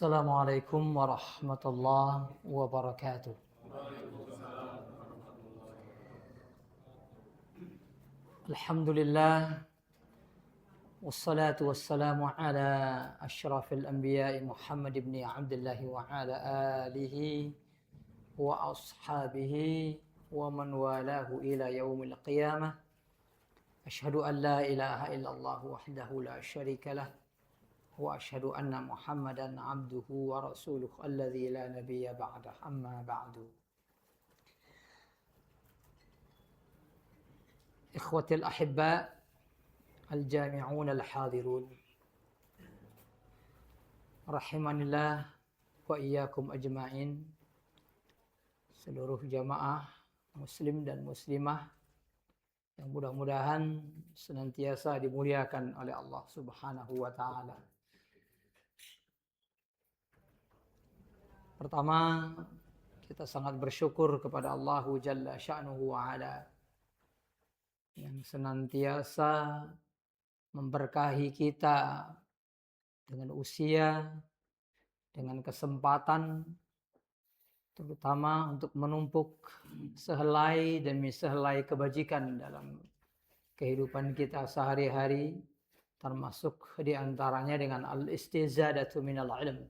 Assalamualaikum warahmatullahi wabarakatuh. Alhamdulillah wassalatu wassalamu ala asyrafil anbiya'i Muhammad ibn Abdullah wa ala alihi wa ashabihi wa man walahu ila yaumil qiyamah. Asyhadu an la ilaha illallah wahdahu la syarika lah wa asyhadu anna Muhammadan abduhu wa rasuluhu alladzi la nabiyya ba'dah, amma ba'du. Ikhwatil ahibba al-jami'un al-hadirun rahimanillah wa iyyakum ajma'in. Seluruh jamaah muslim dan muslimah yang mudah-mudahan senantiasa dimuliakan oleh Allah Subhanahu wa taala. Pertama, kita sangat bersyukur kepada Allah Jalla Sya'nuhu wa Ala yang senantiasa memberkahi kita dengan usia, dengan kesempatan, terutama untuk menumpuk sehelai demi sehelai kebajikan dalam kehidupan kita sehari-hari, termasuk diantaranya dengan al-istizadatu minal ilm,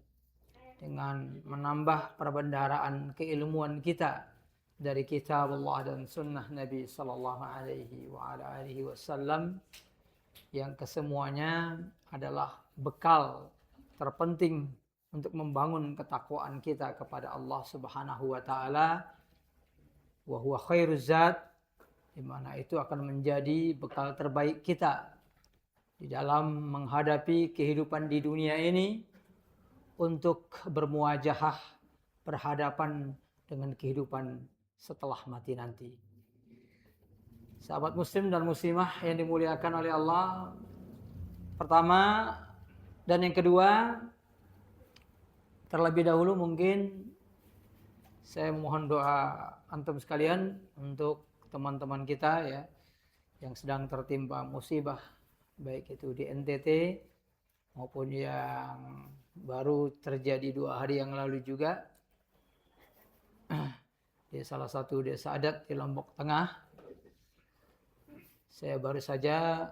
dengan menambah perbendaharaan keilmuan kita dari kitab Allah dan sunnah Nabi sallallahu alaihi wa ala alihi wasallam, yang kesemuanya adalah bekal terpenting untuk membangun ketakwaan kita kepada Allah Subhanahu wa taala. Wa huwa khairuz zat, di mana itu akan menjadi bekal terbaik kita di dalam menghadapi kehidupan di dunia ini, untuk bermuajahah, berhadapan dengan kehidupan setelah mati nanti. Sahabat muslim dan muslimah yang dimuliakan oleh Allah, pertama dan yang kedua, terlebih dahulu mungkin saya mohon doa antum sekalian untuk teman-teman kita ya yang sedang tertimpa musibah, baik itu di NTT maupun yang baru terjadi 2 hari yang lalu juga di salah satu desa adat di Lombok Tengah. Saya baru saja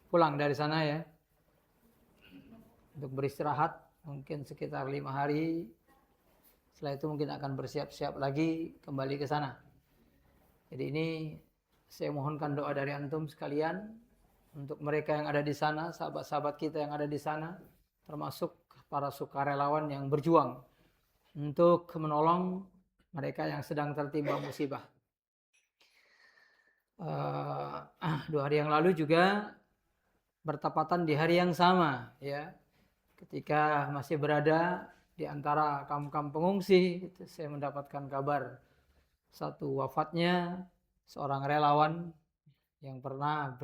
pulang dari sana ya untuk beristirahat mungkin sekitar 5 hari. Setelah itu mungkin akan bersiap-siap lagi kembali ke sana. Jadi ini saya mohonkan doa dari antum sekalian untuk mereka yang ada di sana, sahabat-sahabat kita yang ada di sana, termasuk para sukarelawan yang berjuang untuk menolong mereka yang sedang tertimpa musibah. 2 hari yang lalu juga bertepatan di hari yang sama ya, ketika masih berada di antara kamp-kamp pengungsi, saya mendapatkan kabar satu wafatnya seorang relawan yang pernah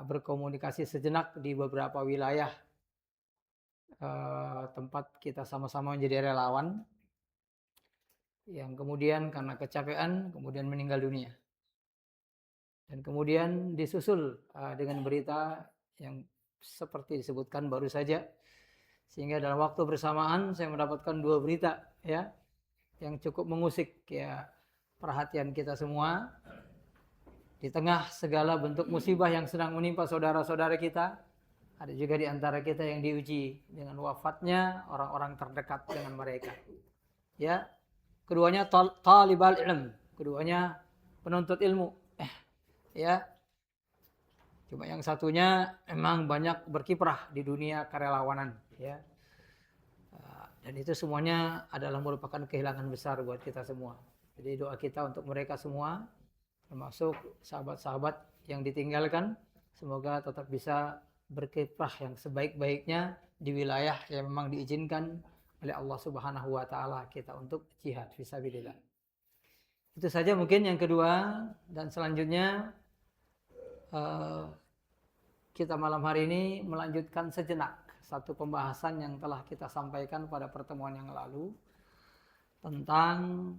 berkomunikasi sejenak di beberapa wilayah tempat kita sama-sama menjadi relawan, yang kemudian karena kecapean kemudian meninggal dunia. Dan kemudian disusul dengan berita yang seperti disebutkan baru saja, sehingga dalam waktu bersamaan saya mendapatkan 2 berita ya yang cukup mengusik ya perhatian kita semua. Di tengah segala bentuk musibah yang sedang menimpa saudara-saudara kita, ada juga di antara kita yang diuji dengan wafatnya orang-orang terdekat dengan mereka. Ya, keduanya talibal ilm, keduanya penuntut ilmu. Ya, cuma yang satunya memang banyak berkiprah di dunia kerelawanan. Ya, dan itu semuanya adalah merupakan kehilangan besar buat kita semua. Jadi doa kita untuk mereka semua, termasuk sahabat-sahabat yang ditinggalkan, semoga tetap bisa berkiprah yang sebaik-baiknya di wilayah yang memang diizinkan oleh Allah Subhanahu wa taala kita untuk jihad fisabilillah. Itu saja mungkin yang kedua, dan selanjutnya kita malam hari ini melanjutkan sejenak satu pembahasan yang telah kita sampaikan pada pertemuan yang lalu tentang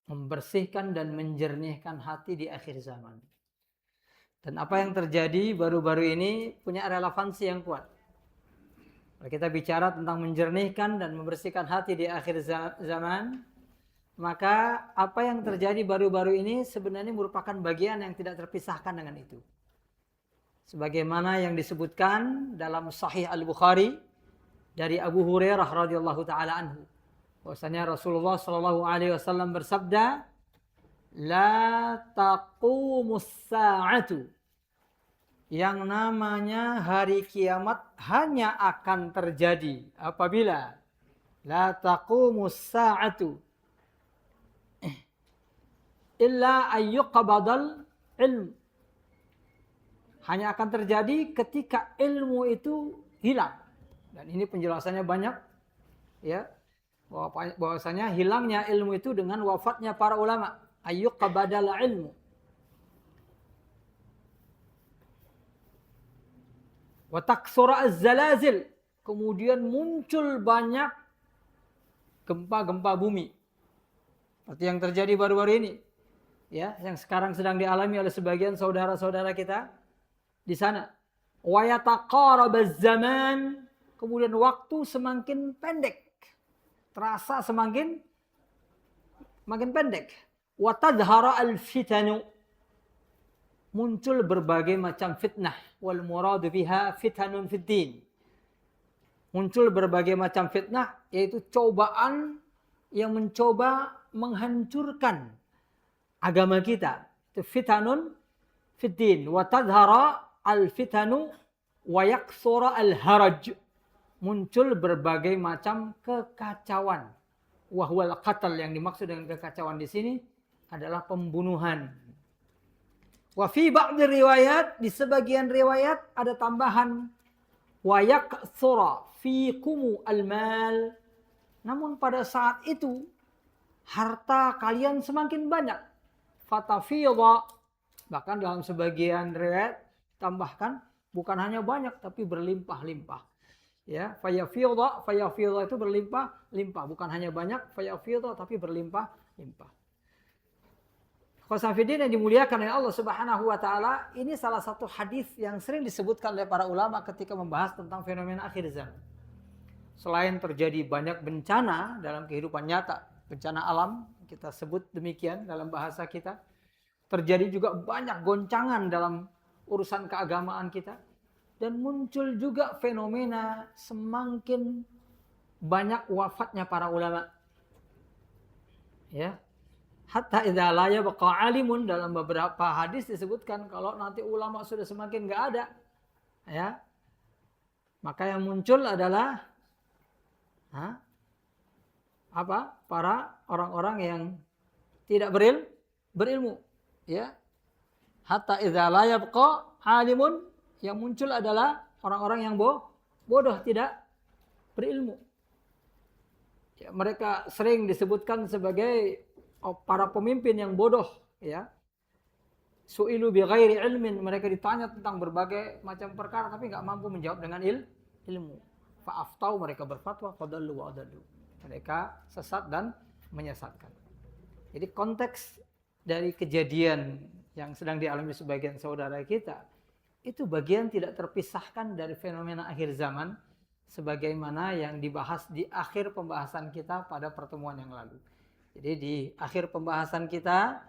membersihkan dan menjernihkan hati di akhir zaman. Dan apa yang terjadi baru-baru ini punya relevansi yang kuat. Kalau kita bicara tentang menjernihkan dan membersihkan hati di akhir zaman, maka apa yang terjadi baru-baru ini sebenarnya merupakan bagian yang tidak terpisahkan dengan itu. Sebagaimana yang disebutkan dalam Sahih Al-Bukhari dari Abu Hurairah radhiyallahu taala anhu, bahwasanya Rasulullah sallallahu alaihi wasallam bersabda, "La taqumus sa'atu." Yang namanya hari kiamat hanya akan terjadi apabila la taqumus sa'atu illa ayyuqbadal ilm. Hanya akan terjadi ketika ilmu itu hilang. Dan ini penjelasannya banyak, ya. Bahwasanya hilangnya ilmu itu dengan wafatnya para ulama. Ayyuqbadal ilmu. Wa taksura az-zalazil. Kemudian muncul banyak gempa-gempa bumi. Seperti yang terjadi baru-baru ini. Ya, yang sekarang sedang dialami oleh sebagian saudara-saudara kita di sana. Wa yataqarabaz zaman. Kemudian waktu semakin pendek. Terasa semakin pendek. Wa tadhara al-fitanu. Muncul berbagai macam fitnah. Wal muradu biha fitanun fid din. Muncul berbagai macam fitnah, yaitu cobaan yang mencoba menghancurkan agama kita. Itu fitanun fid din. Wa tadhara al-fitanu wa yaksura al-haraj. Muncul berbagai macam kekacauan. Wahwal qatl, yang dimaksud dengan kekacauan di sini adalah pembunuhan. Wa fi ba'd riwayat, di sebagian riwayat ada tambahan wa yaktsura fiikum al-mal. Namun pada saat itu harta kalian semakin banyak. Fatafidha, bahkan dalam sebagian riwayat tambahkan bukan hanya banyak tapi berlimpah-limpah. Ya, fayafidha itu berlimpah-limpah, bukan hanya banyak, fayafidha tapi berlimpah-limpah. Khosafidin yang dimuliakan oleh Allah Subhanahu wa taala, ini salah satu hadis yang sering disebutkan oleh para ulama ketika membahas tentang fenomena akhir zaman. Selain terjadi banyak bencana dalam kehidupan nyata, bencana alam, kita sebut demikian dalam bahasa kita, terjadi juga banyak goncangan dalam urusan keagamaan kita, dan muncul juga fenomena semakin banyak wafatnya para ulama. Ya. Hatta idza la yabqa alimun, dalam beberapa hadis disebutkan kalau nanti ulama sudah semakin enggak ada, ya, maka yang muncul adalah para orang-orang yang tidak berilmu, ya. Hatta idza la yabqa alimun, yang muncul adalah orang-orang yang bodoh, tidak berilmu. Ya, mereka sering disebutkan sebagai para pemimpin yang bodoh, ya. Su'ilu bi ghairi ilmin, mereka ditanya tentang berbagai macam perkara tapi enggak mampu menjawab dengan ilmu. Fa'aftau, mereka berfatwa, fadallu wa adallu. Mereka sesat dan menyesatkan. Jadi konteks dari kejadian yang sedang dialami sebagian saudara kita itu bagian tidak terpisahkan dari fenomena akhir zaman sebagaimana yang dibahas di akhir pembahasan kita pada pertemuan yang lalu. Jadi di akhir pembahasan kita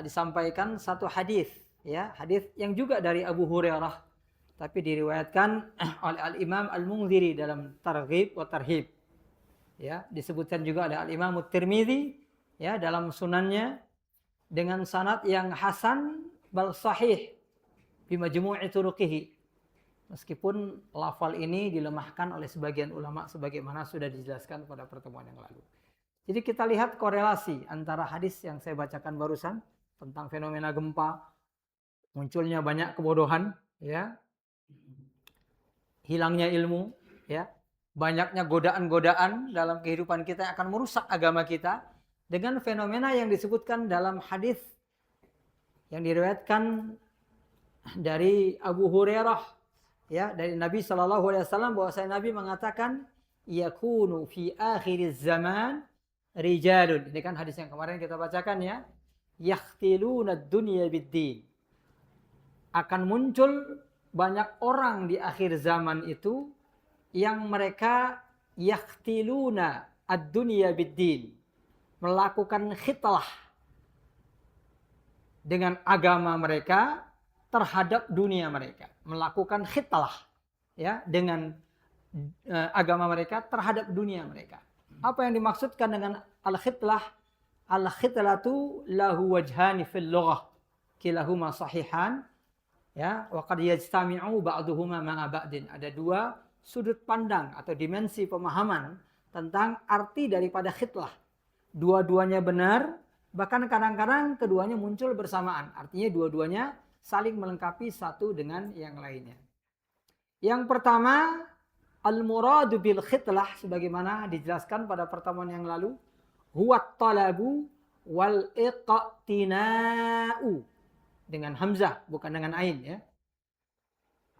disampaikan satu hadis, ya, hadis yang juga dari Abu Hurairah, tapi diriwayatkan oleh Al-Imam Al-Munziri dalam Targhib wa Tarhib. Ya, disebutkan juga oleh Al-Imam At-Tirmidzi, ya, dalam sunannya dengan sanad yang hasan bal sahih bi majmu'i turuqihi. Meskipun lafal ini dilemahkan oleh sebagian ulama sebagaimana sudah dijelaskan pada pertemuan yang lalu. Jadi kita lihat korelasi antara hadis yang saya bacakan barusan tentang fenomena gempa, munculnya banyak kebodohan, ya, hilangnya ilmu, ya, banyaknya godaan-godaan dalam kehidupan kita yang akan merusak agama kita, dengan fenomena yang disebutkan dalam hadis yang diriwayatkan dari Abu Hurairah, ya, dari Nabi Shallallahu Alaihi Wasallam, bahwasanya Nabi mengatakan yakunu fi akhiriz zaman rijalun. Ini kan hadis yang kemarin kita bacakan, ya. Yakhtiluna ad-dunya bid-din. akan muncul banyak orang di akhir zaman itu yang mereka yakhtiluna ad-dunya bid-din, melakukan khitlah dengan agama mereka terhadap dunia mereka, melakukan khitlah ya dengan agama mereka terhadap dunia mereka. Apa yang dimaksudkan dengan al-khitlah? Al-khitlatu lahu wajhani fil lughah, kilahuma sahihan, ya, wa qad yajtami'u ba'duhuma ma'a ba'din. Ada dua sudut pandang atau dimensi pemahaman tentang arti daripada khitlah. Dua-duanya benar, bahkan kadang-kadang keduanya muncul bersamaan. Artinya dua-duanya saling melengkapi satu dengan yang lainnya. Yang pertama, al-muradu bil khitlah sebagaimana dijelaskan pada pertemuan yang lalu, huwa talabu wal iqtina'u dengan hamzah bukan dengan ain ya.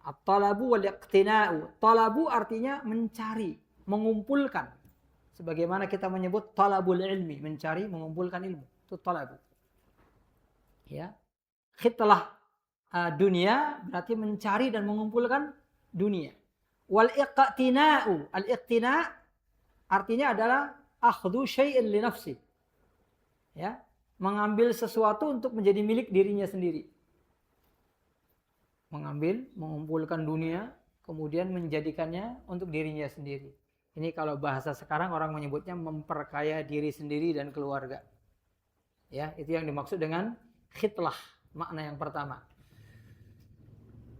At-talabu wal iqtina'u. Talabu artinya mencari, mengumpulkan. Sebagaimana kita menyebut talabul ilmi, mencari, mengumpulkan ilmu. Itu talabu. Ya. Khitlah dunia berarti mencari dan mengumpulkan dunia. Wal iqtina'u. Al-iqtina' artinya adalah akhdhu syai'in li nafsi. Ya, mengambil sesuatu untuk menjadi milik dirinya sendiri. Mengambil, mengumpulkan dunia, kemudian menjadikannya untuk dirinya sendiri. Ini kalau bahasa sekarang orang menyebutnya memperkaya diri sendiri dan keluarga. Ya, itu yang dimaksud dengan khitlah, makna yang pertama.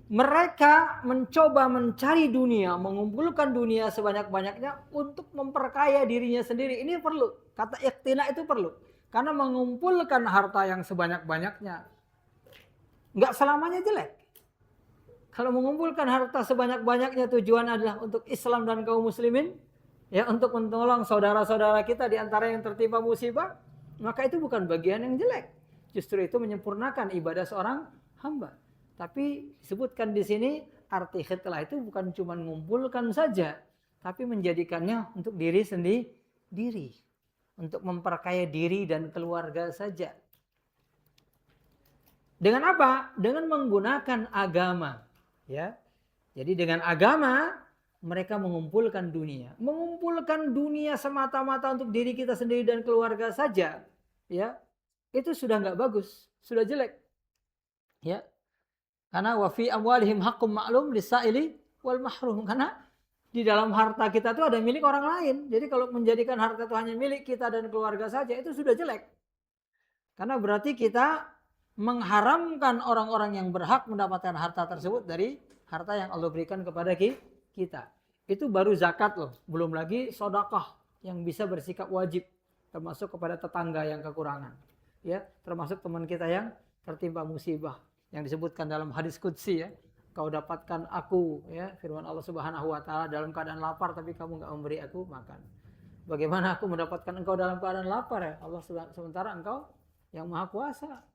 Mereka mencoba mencari dunia, mengumpulkan dunia sebanyak-banyaknya untuk memperkaya dirinya sendiri. Ini perlu. Kata iqtina itu perlu. Karena mengumpulkan harta yang sebanyak-banyaknya nggak selamanya jelek. Kalau mengumpulkan harta sebanyak-banyaknya tujuan adalah untuk Islam dan kaum muslimin, ya, untuk menolong saudara-saudara kita di antara yang tertimpa musibah, maka itu bukan bagian yang jelek. Justru itu menyempurnakan ibadah seorang hamba. Tapi disebutkan di sini arti khitlah itu bukan cuma mengumpulkan saja, tapi menjadikannya untuk diri sendiri, untuk memperkaya diri dan keluarga saja. Dengan apa? Dengan menggunakan agama, ya. Jadi dengan agama mereka mengumpulkan dunia, mengumpulkan dunia semata-mata untuk diri kita sendiri dan keluarga saja, ya. Itu sudah nggak bagus, sudah jelek, ya. Karena wa fi amwalihim haqqum ma'lum lis-sa'ili wal mahrum. Karena di dalam harta kita itu ada milik orang lain. Jadi kalau menjadikan harta itu hanya milik kita dan keluarga saja itu sudah jelek. Karena berarti kita mengharamkan orang-orang yang berhak mendapatkan harta tersebut dari harta yang Allah berikan kepada kita. Itu baru zakat loh. Belum lagi sedekah yang bisa bersikap wajib. Termasuk kepada tetangga yang kekurangan. Ya, termasuk teman kita yang tertimpa musibah. Yang disebutkan dalam hadis qudsi, ya, kau dapatkan aku, ya, firman Allah Subhanahu wa taala, dalam keadaan lapar tapi kamu enggak memberi aku makan. Bagaimana aku mendapatkan engkau dalam keadaan lapar, ya Allah, sementara engkau yang maha kuasa,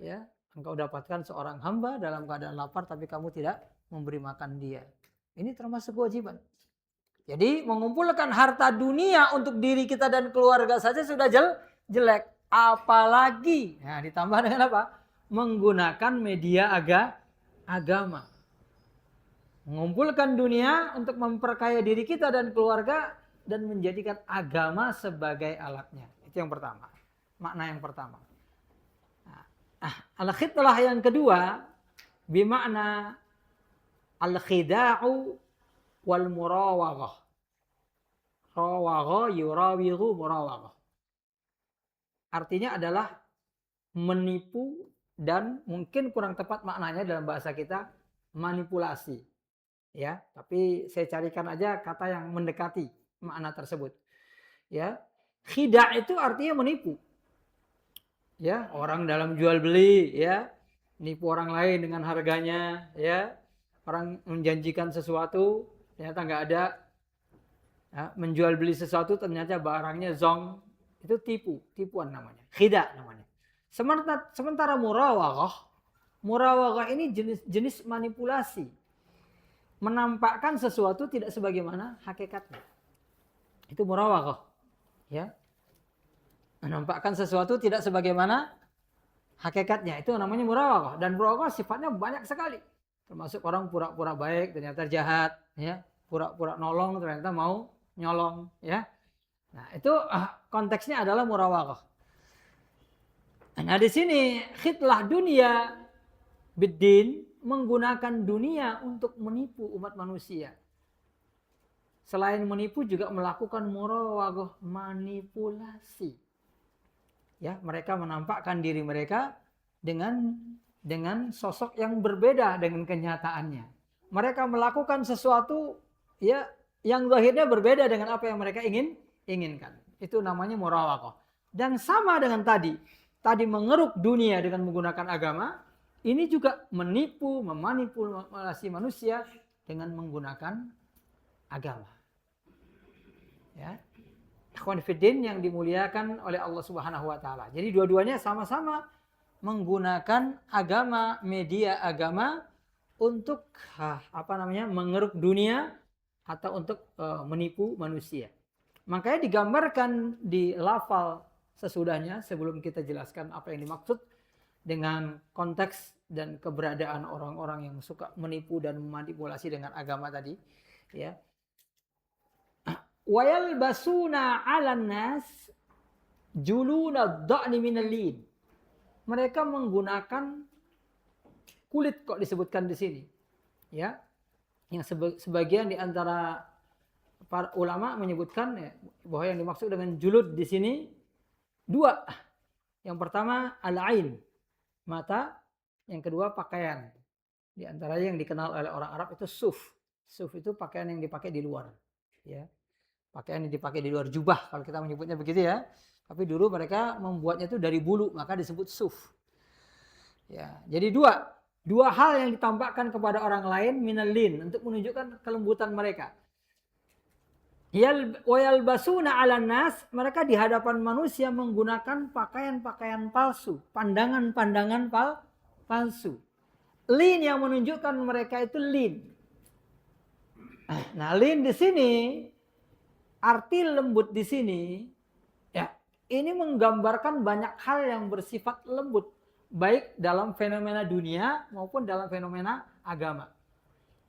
ya, engkau dapatkan seorang hamba dalam keadaan lapar tapi kamu tidak memberi makan dia. Ini termasuk kewajiban. Jadi mengumpulkan harta dunia untuk diri kita dan keluarga saja sudah jelek, apalagi nah ditambah dengan apa? Menggunakan media agama. Mengumpulkan dunia untuk memperkaya diri kita dan keluarga dan menjadikan agama sebagai alatnya. Itu yang pertama. Makna yang pertama. Al-khitlah yang kedua bimakna al-khida'u wal murawaghah. Rawagha yurawighu murawaghah. Artinya adalah menipu dan mungkin kurang tepat maknanya dalam bahasa kita manipulasi, ya. Tapi saya carikan aja kata yang mendekati makna tersebut, ya. Khida' itu artinya menipu, ya. Orang dalam jual beli, ya, nipu orang lain dengan harganya, ya. Orang menjanjikan sesuatu ternyata nggak ada, ya. Menjual beli sesuatu ternyata barangnya zong, itu tipuan namanya, khida' namanya. Sementara murawaghah ini jenis manipulasi. Menampakkan sesuatu tidak sebagaimana hakikatnya. Itu murawaghah, ya. Menampakkan sesuatu tidak sebagaimana hakikatnya. Itu namanya murawaghah. Dan murawaghah sifatnya banyak sekali. Termasuk orang pura-pura baik ternyata jahat, ya. Pura-pura nolong ternyata mau nyolong, ya. Nah, itu konteksnya adalah murawaghah. Nah, di sini khitlah dunia biddin, menggunakan dunia untuk menipu umat manusia. Selain menipu juga melakukan murawaghah, manipulasi. Ya, mereka menampakkan diri mereka dengan sosok yang berbeda dengan kenyataannya. Mereka melakukan sesuatu ya yang zahirnya berbeda dengan apa yang mereka inginkan. Itu namanya murawaghah. Dan sama dengan tadi mengeruk dunia dengan menggunakan agama, ini juga menipu, memanipulasi manusia dengan menggunakan agama. Ya. Ikhwan fiddin yang dimuliakan oleh Allah Subhanahu wa taala. Jadi dua-duanya sama-sama menggunakan agama, media agama untuk mengeruk dunia atau untuk menipu manusia. Makanya digambarkan di lafal sesudahnya sebelum kita jelaskan apa yang dimaksud dengan konteks dan keberadaan orang-orang yang suka menipu dan memanipulasi dengan agama tadi, ya. Wa yalbasuna 'alan nas juluna dha'ni minal lin. Mereka menggunakan kulit, kok disebutkan di sini, ya. Yang sebagian di antara para ulama menyebutkan ya, bahwa yang dimaksud dengan julud di sini dua. Yang pertama al-ain, mata. Yang kedua pakaian. Di antaranya yang dikenal oleh orang Arab itu suf. Suf itu pakaian yang dipakai di luar, ya. Pakaian yang dipakai di luar, jubah kalau kita menyebutnya begitu, ya. Tapi dulu mereka membuatnya itu dari bulu, maka disebut suf. Ya, jadi dua hal yang ditampakkan kepada orang lain minal lin untuk menunjukkan kelembutan mereka. Yalbasuna 'alan nas, mereka di hadapan manusia menggunakan pakaian-pakaian palsu, pandangan-pandangan palsu. Lin yang menunjukkan mereka itu lin. Nah, lin di sini arti lembut di sini ya, ini menggambarkan banyak hal yang bersifat lembut, baik dalam fenomena dunia maupun dalam fenomena agama.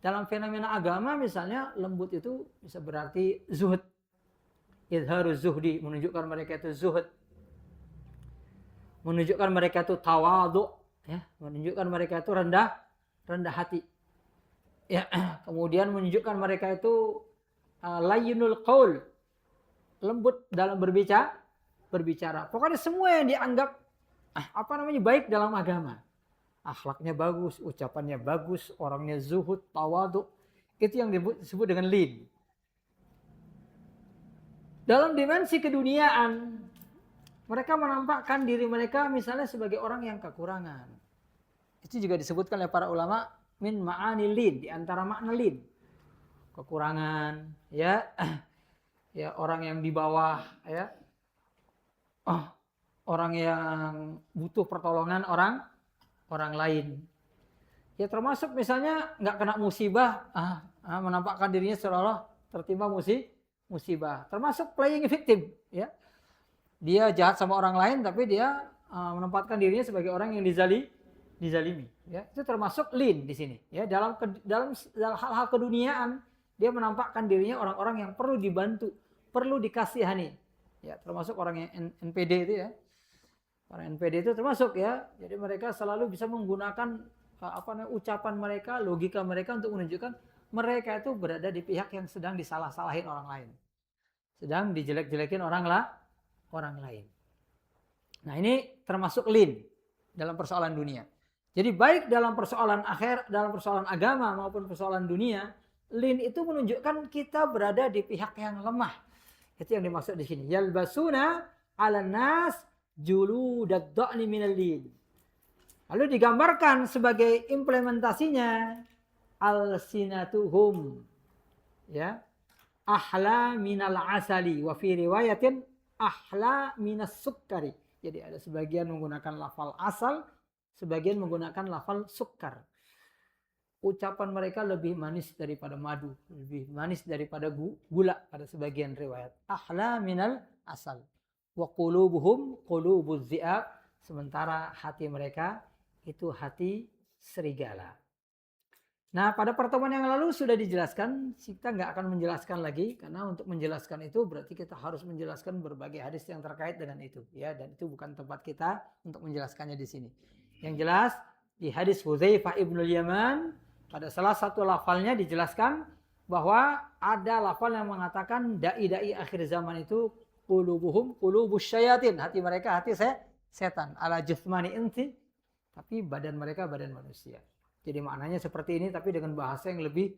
Dalam fenomena agama misalnya lembut itu bisa berarti zuhud. Izharuz zuhdi, menunjukkan mereka itu zuhud. Menunjukkan mereka itu tawadhu, ya, menunjukkan mereka itu rendah hati. Ya, kemudian menunjukkan mereka itu layyinul qaul, lembut dalam berbicara. Pokoknya semua yang dianggap baik dalam agama. Akhlaknya bagus, ucapannya bagus, orangnya zuhud, tawadhu. Itu yang disebut dengan lin. Dalam dimensi keduniaan, mereka menampakkan diri mereka misalnya sebagai orang yang kekurangan. Itu juga disebutkan oleh para ulama min ma'ani lin, di antara makna lin. Kekurangan, ya. Ya, orang yang di bawah, ya. Orang yang butuh pertolongan orang lain. Ya, termasuk misalnya nggak kena musibah, menampakkan dirinya seolah tertimpa musibah. Termasuk playing victim, ya. Dia jahat sama orang lain tapi dia menempatkan dirinya sebagai orang yang dizalimi, ya. Itu termasuk lin di sini, ya. Dalam hal-hal keduniaan dia menampakkan dirinya orang-orang yang perlu dibantu, perlu dikasihani. Ya, termasuk orang yang NPD itu, ya. Orang NPD itu termasuk, ya. Jadi mereka selalu bisa menggunakan ucapan mereka, logika mereka untuk menunjukkan mereka itu berada di pihak yang sedang disalah-salahin orang lain. Sedang dijelek-jelekin orang lain. Nah, ini termasuk lin dalam persoalan dunia. Jadi baik dalam persoalan dalam persoalan agama maupun persoalan dunia, lin itu menunjukkan kita berada di pihak yang lemah. Itu yang dimaksud di sini. Yalbasuna 'alan nas juludad dha'ni minal lin. Lalu digambarkan sebagai implementasinya alsinatuhum, ya, ahla minal asali wa fi riwayatin ahla minas sukkari. Jadi ada sebagian menggunakan lafal asal, sebagian menggunakan lafal sukkar. Ucapan mereka lebih manis daripada madu, lebih manis daripada gula pada sebagian riwayat. Ahla minal asal. Wa qulubuhum qulubuz zi'ab, sementara hati mereka itu hati serigala. Nah, pada pertemuan yang lalu sudah dijelaskan, kita nggak akan menjelaskan lagi, karena untuk menjelaskan itu berarti kita harus menjelaskan berbagai hadis yang terkait dengan itu, ya, dan itu bukan tempat kita untuk menjelaskannya di sini. Yang jelas di hadis Hudzaifah ibnul Yaman pada salah satu lafalnya dijelaskan bahwa ada lafal yang mengatakan dai-dai akhir zaman itu qulubuhum qulubus syayatin, hati mereka hati setan, ala jismani insi, tapi badan mereka badan manusia. Jadi maknanya seperti ini tapi dengan bahasa yang lebih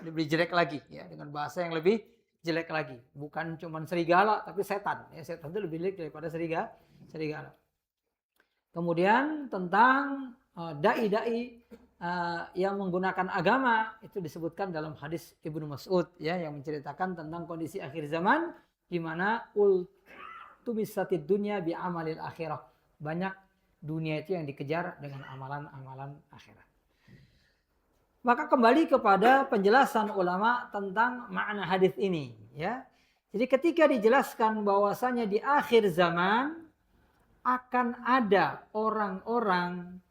lebih jelek lagi, ya, dengan bahasa yang lebih jelek lagi. Bukan cuma serigala tapi setan, ya, setan itu lebih jelek daripada serigala. Kemudian tentang dai-dai yang menggunakan agama itu disebutkan dalam hadis Ibnu Mas'ud, ya, yang menceritakan tentang kondisi akhir zaman di mana ultumisatid dunya bi amalil akhirah. Banyak dunia itu yang dikejar dengan amalan-amalan akhirat. Maka kembali kepada penjelasan ulama tentang makna hadis ini, ya. Jadi ketika dijelaskan bahwasanya di akhir zaman akan ada orang-orang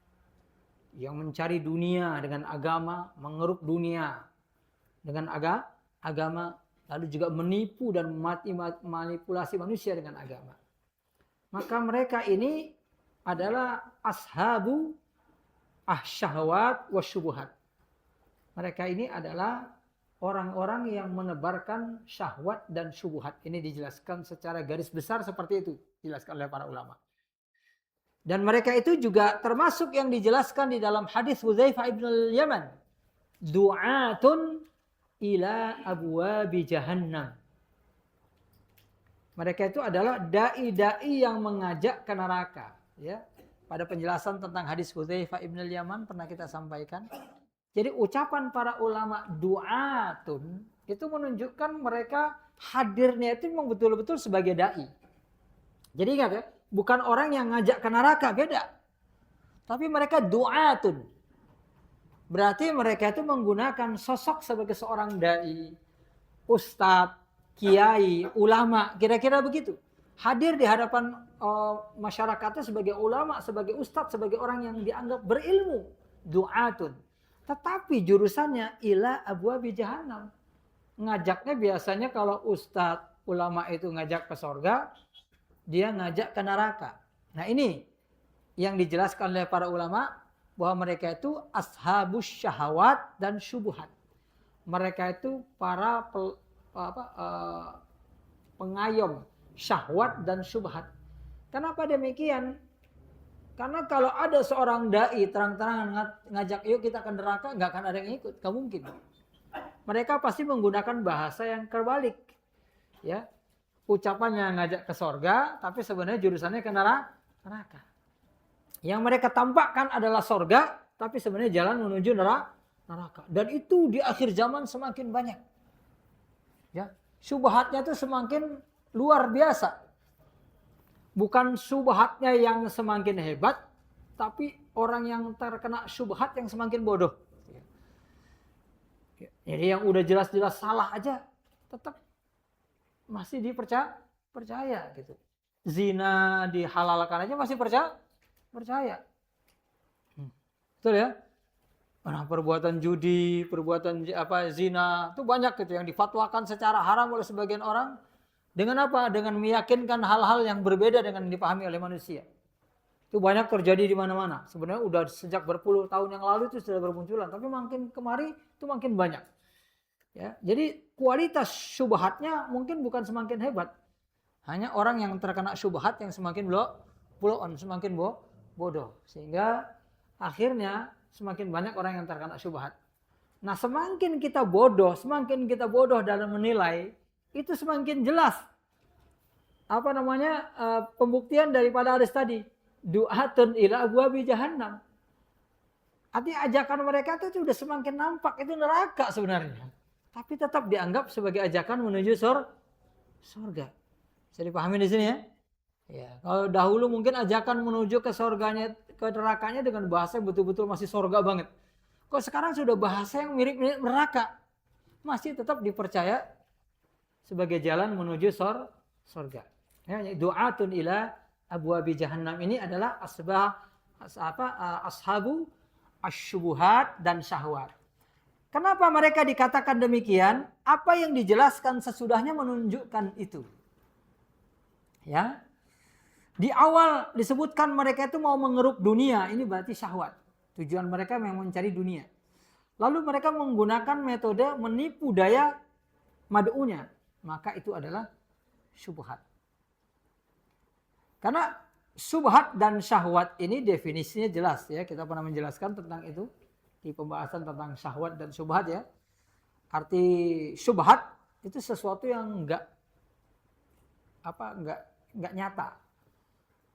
yang mencari dunia dengan agama, mengeruk dunia dengan agama, lalu juga menipu dan manipulasi manusia dengan agama. Maka mereka ini adalah ashabu ahsyahwat wasyubuhat. Mereka ini adalah orang-orang yang menebarkan syahwat dan syubhat. Ini dijelaskan secara garis besar seperti itu, dijelaskan oleh para ulama. Dan mereka itu juga termasuk yang dijelaskan di dalam hadis Hudzaifah ibnul Yaman. Du'atun ila abwabi jahannam. Mereka itu adalah dai-dai yang mengajak ke neraka. Ya, pada penjelasan tentang hadis Hudzaifah ibnul Yaman pernah kita sampaikan. Jadi ucapan para ulama du'atun itu menunjukkan mereka hadirnya itu memang betul-betul sebagai dai. Jadi ingat ya, bukan orang yang ngajak ke neraka, beda. Tapi mereka du'atun. Berarti mereka itu menggunakan sosok sebagai seorang dai, ustadz, kiai, ulama, kira-kira begitu. Hadir di hadapan masyarakatnya sebagai ulama, sebagai ustadz, sebagai orang yang dianggap berilmu. Du'atun. Tetapi jurusannya ila abwabi jahannam. Ngajaknya biasanya kalau ustadz, ulama itu ngajak ke sorga, dia ngajak ke neraka. Nah ini yang dijelaskan oleh para ulama, bahwa mereka itu ashabus syahwat dan syubuhat. Mereka itu para pengayom syahwat dan syubhat. Kenapa demikian? Karena kalau ada seorang dai terang-terangan ngajak yuk kita ke neraka, nggak akan ada yang ikut, nggak mungkin. Mereka pasti menggunakan bahasa yang terbalik, ya. Ucapannya ngajak ke sorga, tapi sebenarnya jurusannya ke neraka. Yang mereka tampakkan adalah sorga, tapi sebenarnya jalan menuju neraka. Dan itu di akhir zaman semakin banyak. Ya, syubhatnya itu semakin luar biasa. Bukan syubhatnya yang semakin hebat, tapi orang yang terkena syubhat yang semakin bodoh. Jadi yang udah jelas-jelas salah aja tetap masih percaya gitu. Zina dihalalkan aja masih percaya. Betul ya? Nah, perbuatan judi, perbuatan zina itu banyak gitu yang difatwakan secara haram oleh sebagian orang. Dengan apa? Dengan meyakinkan hal-hal yang berbeda dengan yang dipahami oleh manusia. Itu banyak terjadi di mana-mana. Sebenarnya udah sejak berpuluh tahun yang lalu itu sudah bermunculan, tapi makin kemari itu makin banyak. Ya, jadi kualitas syubhatnya mungkin bukan semakin hebat. Hanya orang yang terkena syubhat yang semakin semakin bodoh. Sehingga akhirnya semakin banyak orang yang terkena syubhat. Nah, semakin kita bodoh dalam menilai, itu semakin jelas pembuktian daripada hadis tadi, du'atun ila abwabi jahannam. Artinya ajakan mereka itu sudah semakin nampak itu neraka sebenarnya, tapi tetap dianggap sebagai ajakan menuju surga. Bisa dipahami di sini ya? Ya, kalau dahulu mungkin ajakan menuju ke surganya, ke nerakanya dengan bahasa yang betul-betul masih surga banget. Kok sekarang sudah bahasa yang mirip-mirip neraka, masih tetap dipercaya sebagai jalan menuju surga. Ya, du'atun ila abwabi jahannam ini adalah ashabu asyubuhat dan syahwat. Kenapa mereka dikatakan demikian? Apa yang dijelaskan sesudahnya menunjukkan itu. Ya. Di awal disebutkan mereka itu mau mengeruk dunia, ini berarti syahwat. Tujuan mereka memang mencari dunia. Lalu mereka menggunakan metode menipu daya mad'unya, maka itu adalah syubhat. Karena syubhat dan syahwat ini definisinya jelas ya, kita pernah menjelaskan tentang itu di pembahasan tentang syahwat dan syubhat ya. Arti syubhat itu sesuatu yang enggak nyata.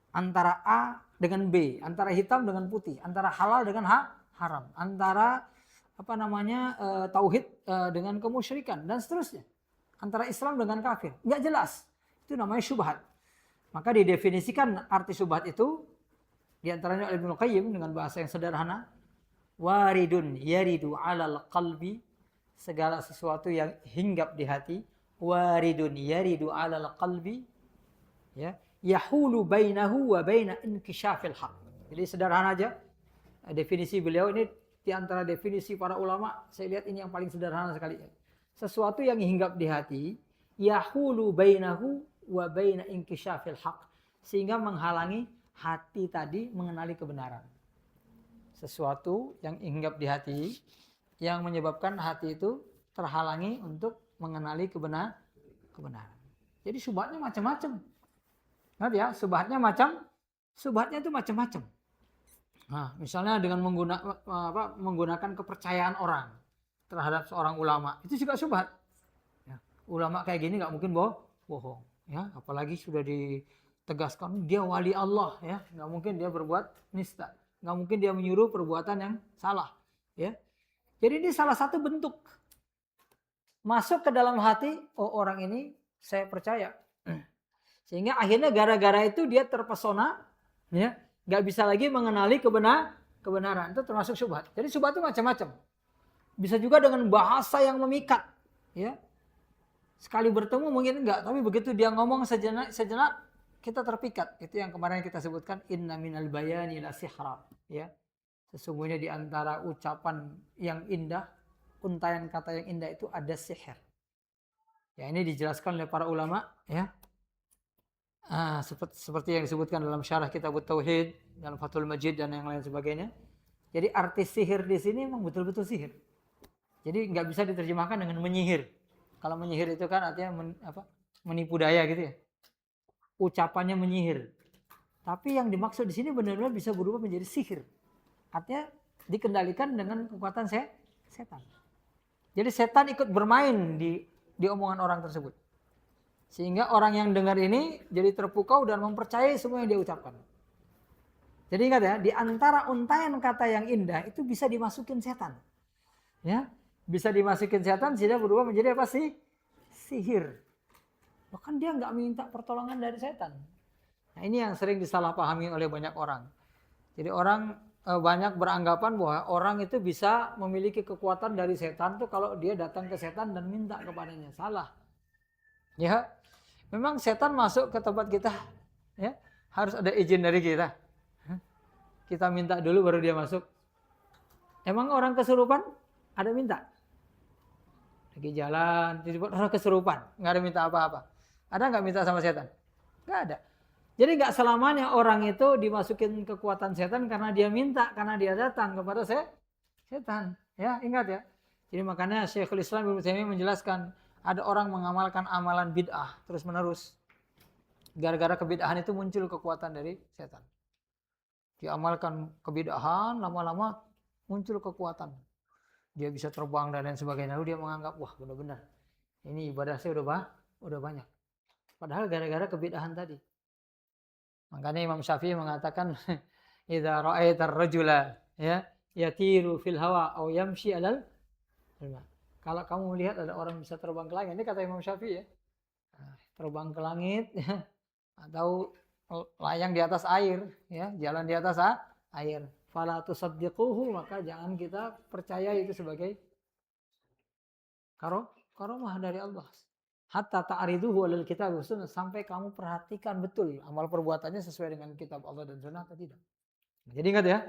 Antara A dengan B, antara hitam dengan putih, antara halal dengan haram, antara tauhid dengan kemusyrikan dan seterusnya. Antara Islam dengan kafir, enggak jelas. Itu namanya syubhat. Maka didefinisikan arti syubhat itu di antaranya Ibnu Qayyim dengan bahasa yang sederhana, waridun yaridu 'alal qalbi, segala sesuatu yang hinggap di hati, waridun yaridu 'alal qalbi, ya, yahulu bainahu wa baina inkishafil haq. Jadi sederhana aja definisi beliau ini, di antara definisi para ulama saya lihat ini yang paling sederhana sekali. Sesuatu yang hinggap di hati, yahulu bainahu wa baina inkishafil haq, sehingga menghalangi hati tadi mengenali kebenaran. Sesuatu yang hinggap di hati yang menyebabkan hati itu terhalangi untuk mengenali kebenaran. Jadi syubhatnya macam-macam. Ngerti ya? Syubhatnya itu macam-macam. Nah, misalnya dengan menggunakan kepercayaan orang terhadap seorang ulama, itu juga syubhat. Ya, ulama kayak gini nggak mungkin bohong. Ya, apalagi sudah ditegaskan dia wali Allah, ya, nggak mungkin dia berbuat nista, nggak mungkin dia menyuruh perbuatan yang salah. Ya, jadi ini salah satu bentuk masuk ke dalam hati, oh orang ini saya percaya. Sehingga akhirnya gara-gara itu dia terpesona, ya, nggak bisa lagi mengenali kebenaran. Itu termasuk syubhat. Jadi syubhat itu macam-macam. Bisa juga dengan bahasa yang memikat, ya. Sekali bertemu mungkin enggak, tapi begitu dia ngomong sejenak kita terpikat. Itu yang kemarin kita sebutkan, inna minal bayani la sihra, ya. Sesungguhnya di antara ucapan yang indah, untaian kata yang indah itu ada sihir. Ya, ini dijelaskan oleh para ulama, ya. Seperti yang disebutkan dalam syarah kitab Tauhid, dalam Fathul Majid dan yang lain sebagainya. Jadi arti sihir di sini memang betul-betul sihir. Jadi nggak bisa diterjemahkan dengan menyihir. Kalau menyihir itu kan artinya menipu daya gitu ya. Ucapannya menyihir. Tapi yang dimaksud di sini benar-benar bisa berubah menjadi sihir. Artinya dikendalikan dengan kekuatan setan. Jadi setan ikut bermain di omongan orang tersebut. Sehingga orang yang dengar ini jadi terpukau dan mempercayai semua yang dia ucapkan. Jadi ingat ya, di antara untaian kata yang indah itu bisa dimasukin setan. Ya, bisa dimasukin setan sehingga berubah menjadi apa sih? Sihir. Bahkan dia nggak minta pertolongan dari setan. Nah, ini yang sering disalahpahami oleh banyak orang. Jadi orang banyak beranggapan bahwa orang itu bisa memiliki kekuatan dari setan tuh kalau dia datang ke setan dan minta kepadanya. Salah. Ya, memang setan masuk ke tempat kita, ya, harus ada izin dari kita. Kita minta dulu baru dia masuk. Emang orang kesurupan ada minta? Lagi jalan, tiba-tiba orang kesurupan, nggak ada minta apa-apa. Ada nggak minta sama setan? Nggak ada. Jadi nggak selamanya orang itu dimasukin kekuatan setan karena dia minta, karena dia datang kepada setan. Ya, ingat ya. Jadi makanya Syekhul Islam Ibnu Taimiyah menjelaskan, ada orang mengamalkan amalan bid'ah terus menerus. Gara-gara kebid'ahan itu muncul kekuatan dari setan. Diamalkan kebid'ahan, lama-lama muncul kekuatan. Dia bisa terbang dan lain sebagainya. Lalu dia menganggap, wah benar-benar ini ibadah saya udah banyak. Padahal gara-gara kebid'ahan tadi. Makanya Imam Syafi'i mengatakan, idza ra'aitar rajula ya yatiru fil hawa aw yamshi 'alal ma. Kalau kamu melihat ada orang bisa terbang ke langit, ini kata Imam Syafi'i ya. Terbang ke langit ya, atau layang di atas air, ya, jalan di atas air. Fala tusaddiquhu, maka jangan kita percaya itu sebagai karomah dari Allah. hatta ta'riduhu alal kitab wa sunnah, sampai kamu perhatikan betul amal perbuatannya sesuai dengan kitab Allah dan sunnah atau tidak. Jadi ingat ya.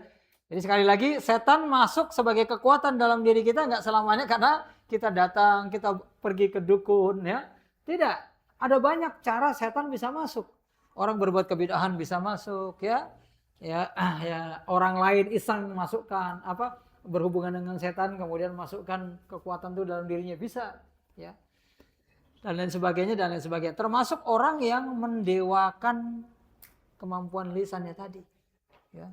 Jadi sekali lagi setan masuk sebagai kekuatan dalam diri kita nggak selamanya karena kita datang, kita pergi ke dukun ya. Tidak. Ada banyak cara setan bisa masuk. Orang berbuat kebidahan bisa masuk ya. Ya, orang lain iseng masukkan berhubungan dengan setan kemudian masukkan kekuatan itu dalam dirinya bisa ya. Dan lain sebagainya dan lain sebagainya. Termasuk orang yang mendewakan kemampuan lisannya tadi. Ya.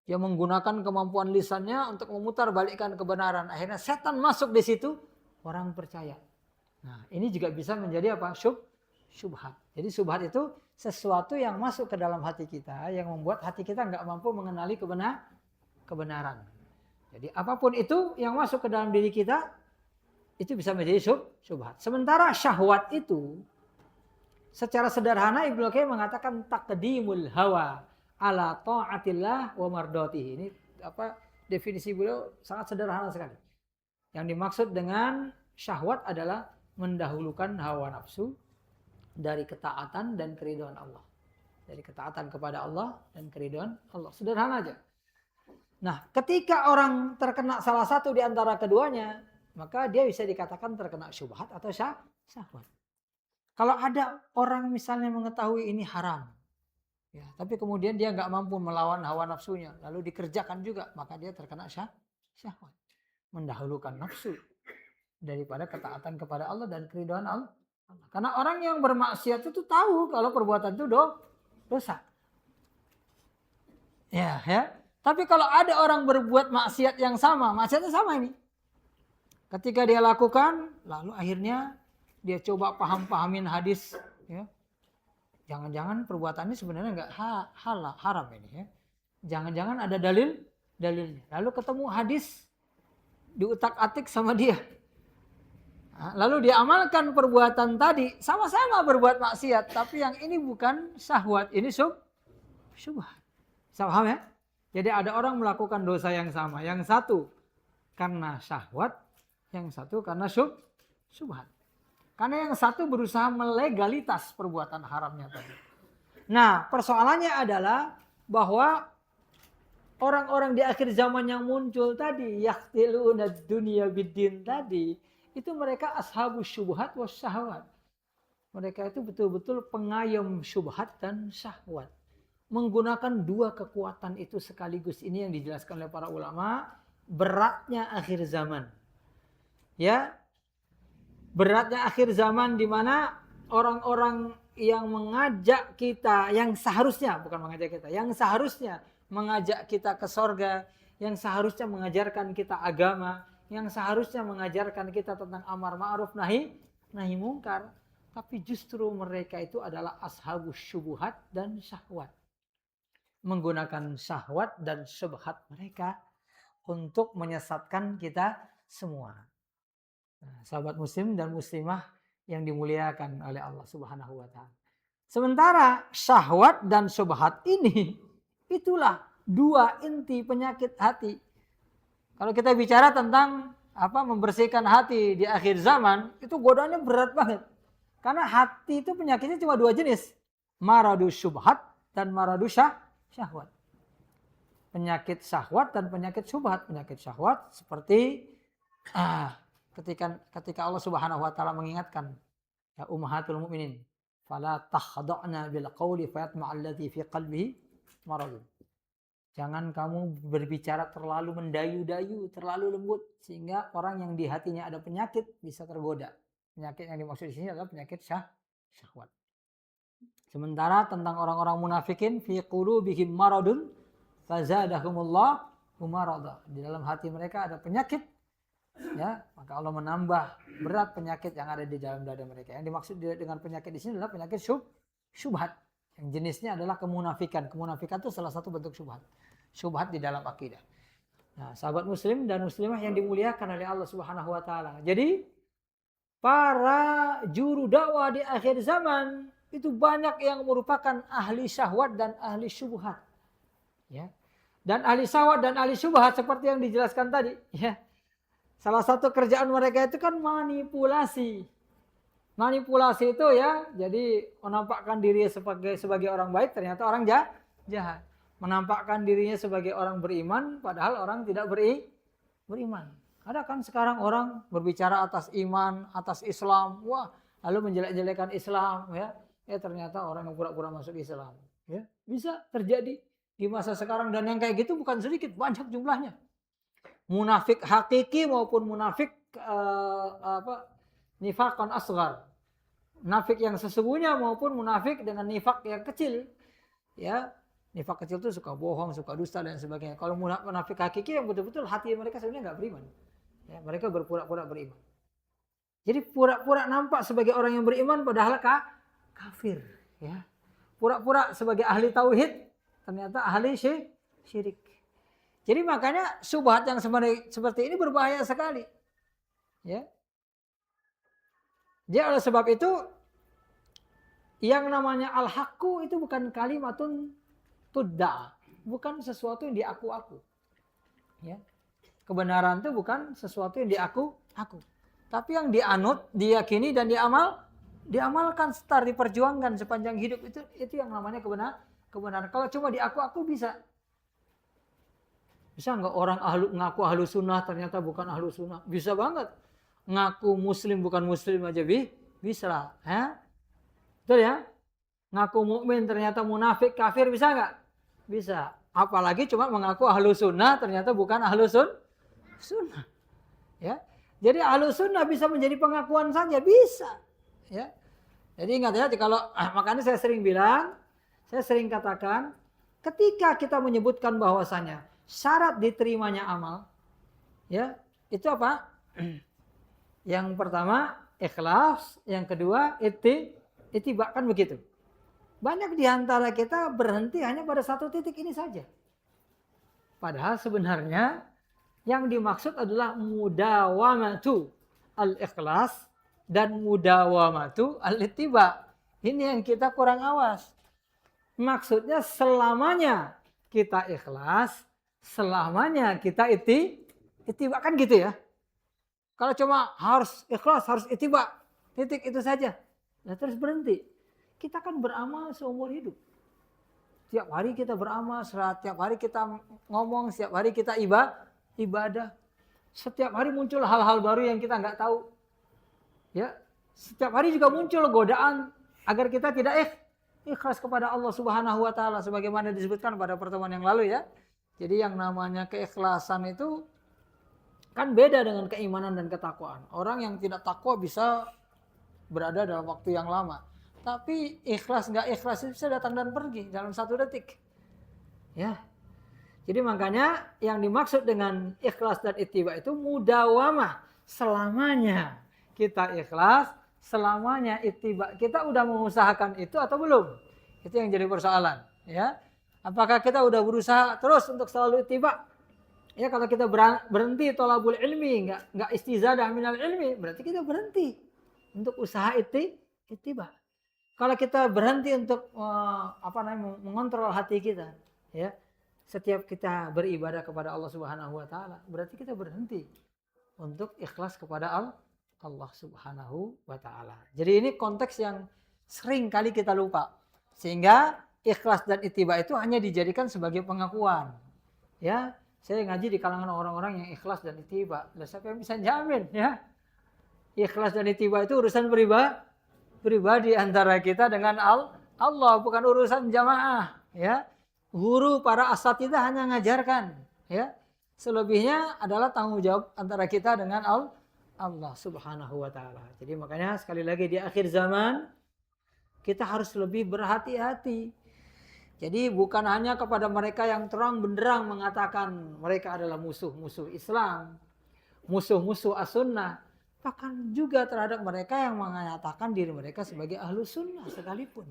Dia menggunakan kemampuan lisannya untuk memutarbalikkan kebenaran. Akhirnya setan masuk di situ, orang percaya. Nah, ini juga bisa menjadi apa? Syubhat. Jadi syubhat itu sesuatu yang masuk ke dalam hati kita, yang membuat hati kita nggak mampu mengenali kebenaran. Jadi apapun itu yang masuk ke dalam diri kita, itu bisa menjadi syubhat. Sementara syahwat itu, secara sederhana Ibnu Qayyim mengatakan taqdimul hawa ala ta'atillah wa mardatihi. Ini definisi beliau sangat sederhana sekali. Yang dimaksud dengan syahwat adalah mendahulukan hawa nafsu dari ketaatan dan keridhaan Allah. Dari ketaatan kepada Allah dan keridhaan Allah. Sederhana aja. Nah, ketika orang terkena salah satu di antara keduanya, maka dia bisa dikatakan terkena syubhat atau syahwat. Kalau ada orang misalnya mengetahui ini haram, ya, tapi kemudian dia nggak mampu melawan hawa nafsunya, lalu dikerjakan juga, maka dia terkena syahwat. Mendahulukan nafsu daripada ketaatan kepada Allah dan keridhaan Allah. Karena orang yang bermaksiat itu tahu kalau perbuatan itu dosa. Ya. Tapi kalau ada orang berbuat maksiat yang sama, maksiatnya sama ini. Ketika dia lakukan, lalu akhirnya dia coba pahamin hadis, ya. Jangan-jangan perbuatannya sebenarnya nggak haram ini, ya. Jangan-jangan ada dalilnya. Lalu ketemu hadis diutak-atik sama dia. Lalu dia amalkan perbuatan tadi, sama-sama berbuat maksiat, tapi yang ini bukan syahwat, ini syubhat. Paham ya? Jadi ada orang melakukan dosa yang sama, yang satu karena syahwat, yang satu karena syubhat. Karena yang satu berusaha melegalitas perbuatan haramnya tadi. Nah, persoalannya adalah bahwa orang-orang di akhir zaman yang muncul tadi, yaqtiluna dunya biddin tadi, itu mereka ashabus syubhat was syahwat. Mereka itu betul-betul pengayom syubhat dan syahwat. Menggunakan dua kekuatan itu sekaligus, ini yang dijelaskan oleh para ulama, beratnya akhir zaman. Ya, beratnya akhir zaman di mana orang-orang yang mengajak kita, yang seharusnya, bukan mengajak kita, yang seharusnya mengajak kita ke sorga, yang seharusnya mengajarkan kita agama, yang seharusnya mengajarkan kita tentang amar ma'ruf nahi mungkar, tapi justru mereka itu adalah ashabus syubhat dan syahwat. Menggunakan syahwat dan syubhat mereka untuk menyesatkan kita semua. Nah, sahabat muslim dan muslimah yang dimuliakan oleh Allah Subhanahu wa taala. Sementara syahwat dan syubhat ini, itulah dua inti penyakit hati. Kalau kita bicara tentang membersihkan hati di akhir zaman, itu godaannya berat banget. Karena hati itu penyakitnya cuma dua jenis. Maradu syubhat dan maradu syahwat. Penyakit syahwat dan penyakit syubhat. Penyakit syahwat seperti ketika Allah Subhanahu wa taala mengingatkan ya ummahatul mukminin, fala takhda'na bil qawli fayatma'alladzi fi qalbihi maradun. Jangan kamu berbicara terlalu mendayu-dayu, terlalu lembut sehingga orang yang di hatinya ada penyakit bisa tergoda. Penyakit yang dimaksud di sini adalah penyakit syahwat. Sementara tentang orang-orang munafikin, fi qulubihim maradun fazadahumullah marada. Di dalam hati mereka ada penyakit, ya, maka Allah menambah berat penyakit yang ada di dalam dada mereka. Yang dimaksud dengan penyakit di sini adalah penyakit syubhat. Yang jenisnya adalah kemunafikan. Kemunafikan itu salah satu bentuk syubhat. Syubhat di dalam akidah. Nah, sahabat muslim dan muslimah yang dimuliakan oleh Allah Subhanahu wa taala. Jadi para juru dakwah di akhir zaman itu banyak yang merupakan ahli syahwat dan ahli syubhat. Ya. Dan ahli syahwat dan ahli syubhat seperti yang dijelaskan tadi, ya. Salah satu kerjaan mereka itu kan manipulasi. Manipulasi itu ya, jadi menampakkan diri sebagai orang baik, ternyata orang jahat. Menampakkan dirinya sebagai orang beriman, padahal orang tidak beriman. Ada kan sekarang orang berbicara atas iman, atas Islam, wah, lalu menjelek-jelekan Islam, ya. Ternyata orang yang pura-pura masuk Islam, ya. Bisa terjadi di masa sekarang, dan yang kayak gitu bukan sedikit, banyak jumlahnya. Munafik hakiki maupun munafik nifaqan asghar. Munafik yang sesungguhnya maupun munafik dengan nifak yang kecil. Ya, nifak kecil itu suka bohong, suka dusta dan sebagainya. Kalau munafik hakiki yang betul-betul hati mereka sebenarnya nggak beriman. Ya, mereka berpura-pura beriman. Jadi pura-pura nampak sebagai orang yang beriman padahal kafir. Ya, pura-pura sebagai ahli tauhid ternyata ahli syirik. Jadi makanya syubhat yang seperti ini berbahaya sekali. Ya. Jadi oleh sebab itu yang namanya al-haqqu itu bukan kalimatun tudda, bukan sesuatu yang diaku-aku. Ya. Kebenaran itu bukan sesuatu yang diaku-aku. Tapi yang dianut, diyakini dan diamalkan setar diperjuangkan sepanjang hidup itu yang namanya kebenaran. Kalau cuma diaku-aku bisa nggak orang ngaku ahlu sunnah ternyata bukan ahlu sunnah? Bisa banget. Ngaku muslim bukan muslim aja bisa. Betul ya? Ngaku mukmin ternyata munafik kafir bisa nggak? Bisa. Apalagi cuma mengaku ahlu sunnah ternyata bukan ahlu sunnah. Ya. Jadi ahlu sunnah bisa menjadi pengakuan saja bisa. Ya. Jadi ingat ya, kalau makanya saya sering katakan, ketika kita menyebutkan bahwasanya syarat diterimanya amal, ya itu apa? Yang pertama ikhlas, yang kedua ittiba, kan begitu. Banyak di antara kita berhenti hanya pada satu titik ini saja. Padahal sebenarnya yang dimaksud adalah mudawamatu al-ikhlas dan mudawamatu al-ittiba. Ini yang kita kurang awas. Maksudnya selamanya kita ikhlas, selamanya kita ittiba, kan gitu ya. Kalau cuma harus ikhlas, harus ittiba, titik itu saja. Nah, terus berhenti. Kita kan beramal seumur hidup. Setiap hari kita beramal, setiap hari kita ngomong, setiap hari kita ibadah. Setiap hari muncul hal-hal baru yang kita nggak tahu. Ya, setiap hari juga muncul godaan agar kita tidak ikhlas kepada Allah Subhanahu wa taala sebagaimana disebutkan pada pertemuan yang lalu ya. Jadi yang namanya keikhlasan itu kan beda dengan keimanan dan ketakwaan. Orang yang tidak takwa bisa berada dalam waktu yang lama. Tapi ikhlas nggak ikhlas itu bisa datang dan pergi dalam 1 detik. Ya. Jadi makanya yang dimaksud dengan ikhlas dan ittiba itu mudawamah. Selamanya kita ikhlas, selamanya ittiba. Kita udah mengusahakan itu atau belum? Itu yang jadi persoalan. Ya. Apakah kita udah berusaha terus untuk selalu ittiba? Ya, kalau kita berhenti tolabul ilmi, nggak istizadah minal ilmi, berarti kita berhenti untuk usaha ittiba. Kalau kita berhenti untuk mengontrol hati kita, ya, setiap kita beribadah kepada Allah Subhanahu wa taala, berarti kita berhenti untuk ikhlas kepada Allah Subhanahu wa taala. Jadi ini konteks yang sering kali kita lupa. Sehingga ikhlas dan ittiba itu hanya dijadikan sebagai pengakuan. Ya, saya ngaji di kalangan orang-orang yang ikhlas dan ittiba. Lah siapa yang bisa jamin ya? Ikhlas dan ittiba itu urusan pribadi antara kita dengan Allah, bukan urusan jamaah, ya. Guru para asatidzah hanya ngajarkan, ya. Selebihnya adalah tanggung jawab antara kita dengan Allah Subhanahu wa taala. Jadi makanya sekali lagi di akhir zaman kita harus lebih berhati-hati. Jadi bukan hanya kepada mereka yang terang benderang mengatakan mereka adalah musuh-musuh Islam, musuh-musuh as-sunnah, bahkan juga terhadap mereka yang mengatakan diri mereka sebagai ahlu sunnah sekalipun,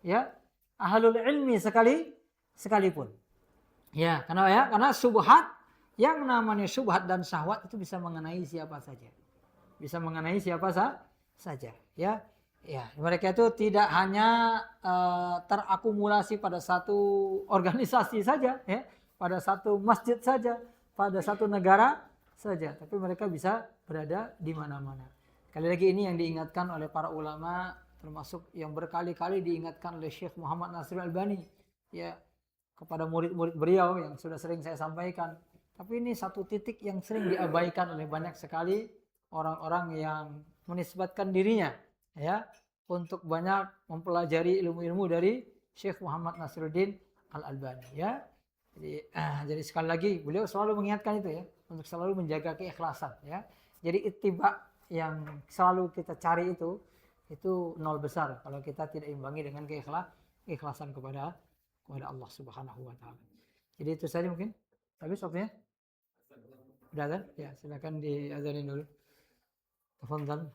ya, ahlul ilmi sekalipun, ya, karena syubhat, yang namanya syubhat dan syahwat itu bisa mengenai siapa saja, ya, mereka itu tidak hanya terakumulasi pada satu organisasi saja, ya, pada satu masjid saja, pada satu negara saja, tapi mereka bisa berada di mana-mana. Sekali lagi ini yang diingatkan oleh para ulama, termasuk yang berkali-kali diingatkan oleh Syekh Muhammad Nasir Al-Albani ya kepada murid-murid beliau yang sudah sering saya sampaikan. Tapi ini satu titik yang sering diabaikan oleh banyak sekali orang-orang yang menisbatkan dirinya ya untuk banyak mempelajari ilmu-ilmu dari Syekh Muhammad Nasiruddin Al-Albani ya. Jadi sekali lagi beliau selalu mengingatkan itu ya untuk selalu menjaga keikhlasan ya. Jadi ittiba yang selalu kita cari itu nol besar kalau kita tidak imbangi dengan keikhlasan kepada Allah Subhanahu wa taala. Jadi itu saja mungkin. Habis waktunya? Udah kan? Ya, silakan diazanin dulu. Tafadhal.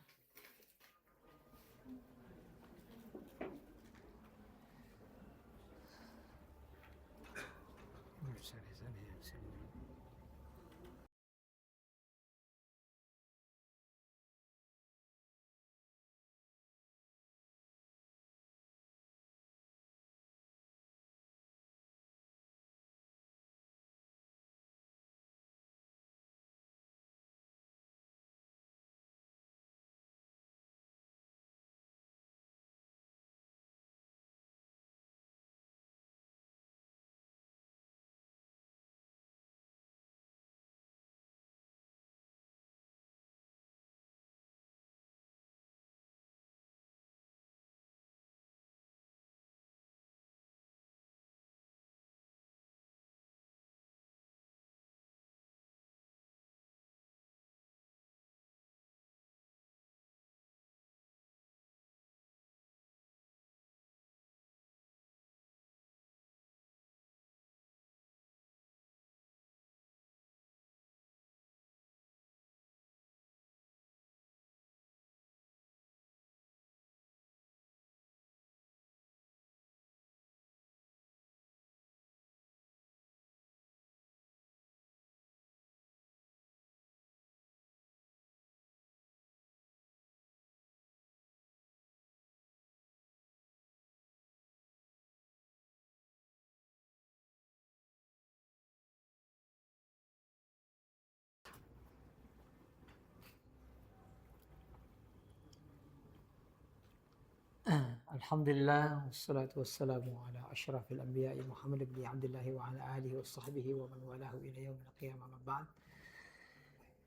Alhamdulillah wassalatu wassalamu ala asyrafil anbiya'i Muhammad ibn Abdullah wa ala alihi wa sahbihi wa man walahu ila yaumil qiyamah ma ba'd.